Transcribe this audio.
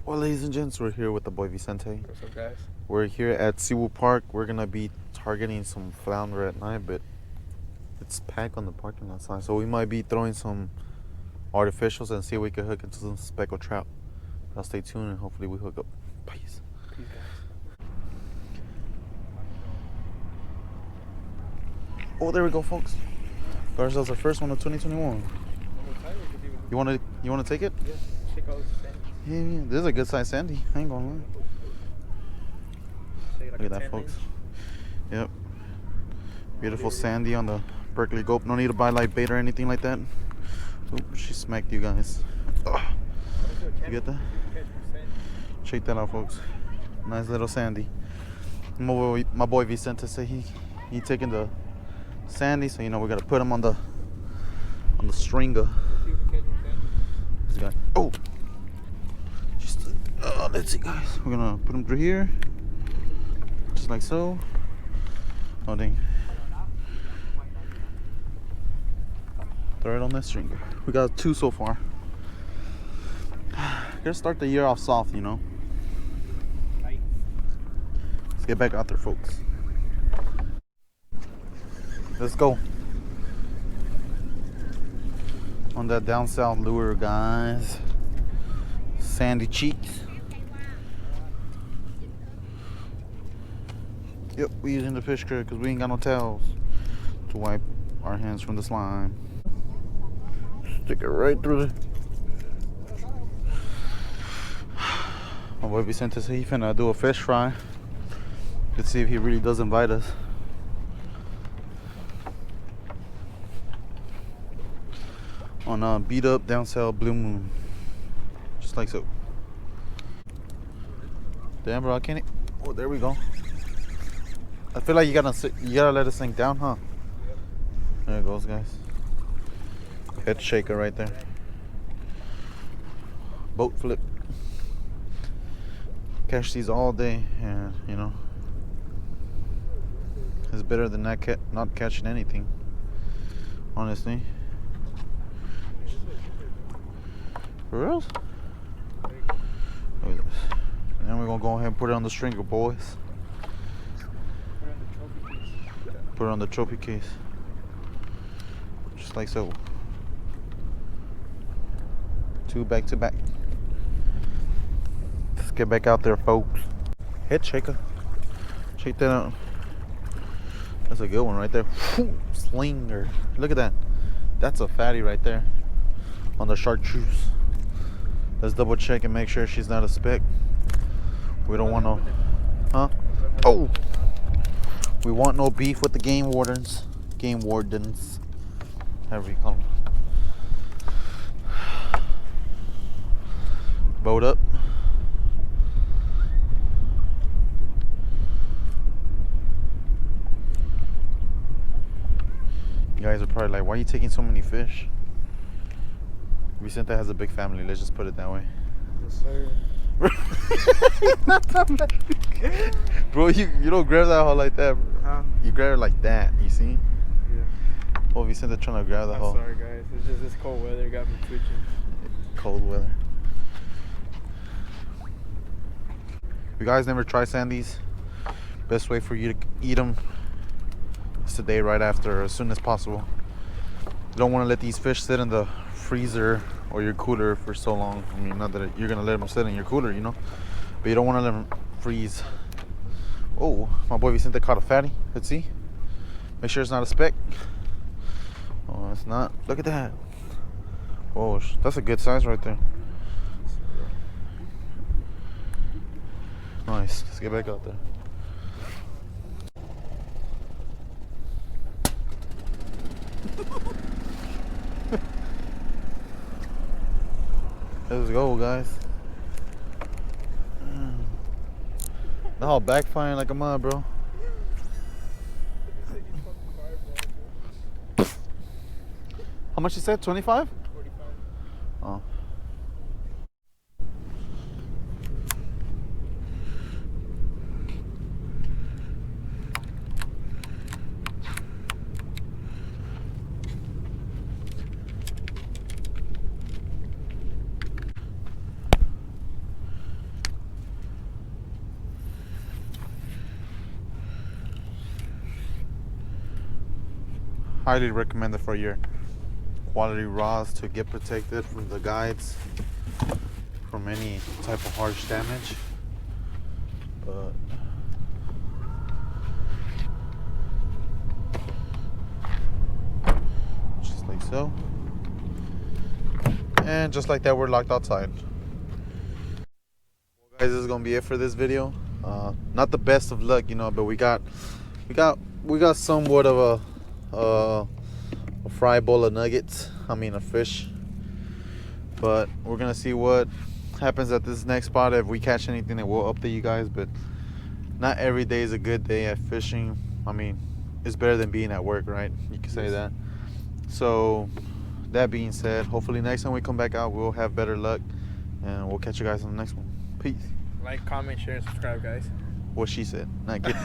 Well, ladies and gents, we're here with the boy Vicente. What's up, guys? We're here at Seawood Park. We're gonna be targeting some flounder at night, but it's packed on the parking lot side, so we might be throwing some artificials and see if we can hook into some speckled trout. I'll stay tuned and hopefully we hook up. Peace. Peace, guys. Oh, there we go, folks. Got ourselves our first one of 2021. You wanna take it? Yeah. Check out the sandy. Yeah. This is a good size sandy. I ain't gonna lie. Like Look at that, folks. Yep. Beautiful sandy on the Berkeley Gulp. No need to buy light bait or anything like that. Oop, she smacked you guys. Ugh. You get that? Check that out, folks. Nice little sandy. My boy Vicente said he taking the sandy, so we gotta put him on the stringer. This guy. Oh. Let's see, guys. We're gonna put him through here, just like so. Oh dang. Throw it on that stringer. We got 2 so far. Gotta start the year off soft, Let's get back out there, folks. Let's go. On that down south lure, guys. Sandy cheeks. Yep, we using the fish crib because we ain't got no towels to wipe our hands from the slime. Stick it right through the... My boy Vicente said he finna do a fish fry. Let's see if he really does invite us. On a beat up down south Blue Moon. Just like so. Damn, bro, I can't. Oh, there we go. I feel like you gotta let it sink down, huh? Yep. There it goes, guys. Head shaker right there. Boat flip. Catch these all day, and it's better than not catching anything. Honestly. For real? Look at this. And then we're gonna go ahead and put it on the stringer, boys. Put it on the trophy case. Just like so. 2 back to back. Let's get back out there, folks. Head shaker. Check that out. That's a good one right there. Slinger. Look at that. That's a fatty right there. On the chartreuse. Let's double check and make sure she's not a speck. We don't want no... Huh? Oh! We want no beef with the game wardens. Game wardens. However you call them. Boat up. You guys are probably like, why are you taking so many fish? Vicente has a big family, let's just put it that way. Yes, sir. Bro, you don't grab that hole like that, bro. Huh? You grab it like that, you see? Yeah. Oh, Vicente trying to grab the I'm hole. sorry, guys. It's just this cold weather got me twitching. Cold weather. If you guys never try sandies, best way for you to eat them is today, right after, as soon as possible. You don't want to let these fish sit in the freezer or your cooler for so long. I mean, not that you're gonna let them sit in your cooler, but you don't want to let them freeze. Oh, my boy Vicente caught a fatty. Let's see. Make sure it's not a speck. Oh, it's not. Look at that. Oh, that's a good size right there. Nice. Let's get back out there. Let's go, guys. The whole backfiring like a mud, bro. How much you said? 25? 45. Oh. highly recommended for your quality rods to get protected from the guides, from any type of harsh damage. But just like so. And just like that, we're locked outside. Well, guys, this is gonna be it for this video. Not the best of luck, you know, but we got somewhat of a fry bowl of nuggets. I mean, a fish. But we're gonna see what happens at this next spot. If we catch anything, then we'll update you guys. But not every day is a good day at fishing. I mean, it's better than being at work, right? You can say that. So that being said, hopefully next time we come back out, we'll have better luck, and we'll catch you guys on the next one. Peace. Like, comment, share, and subscribe, guys. What she said. Not kidding.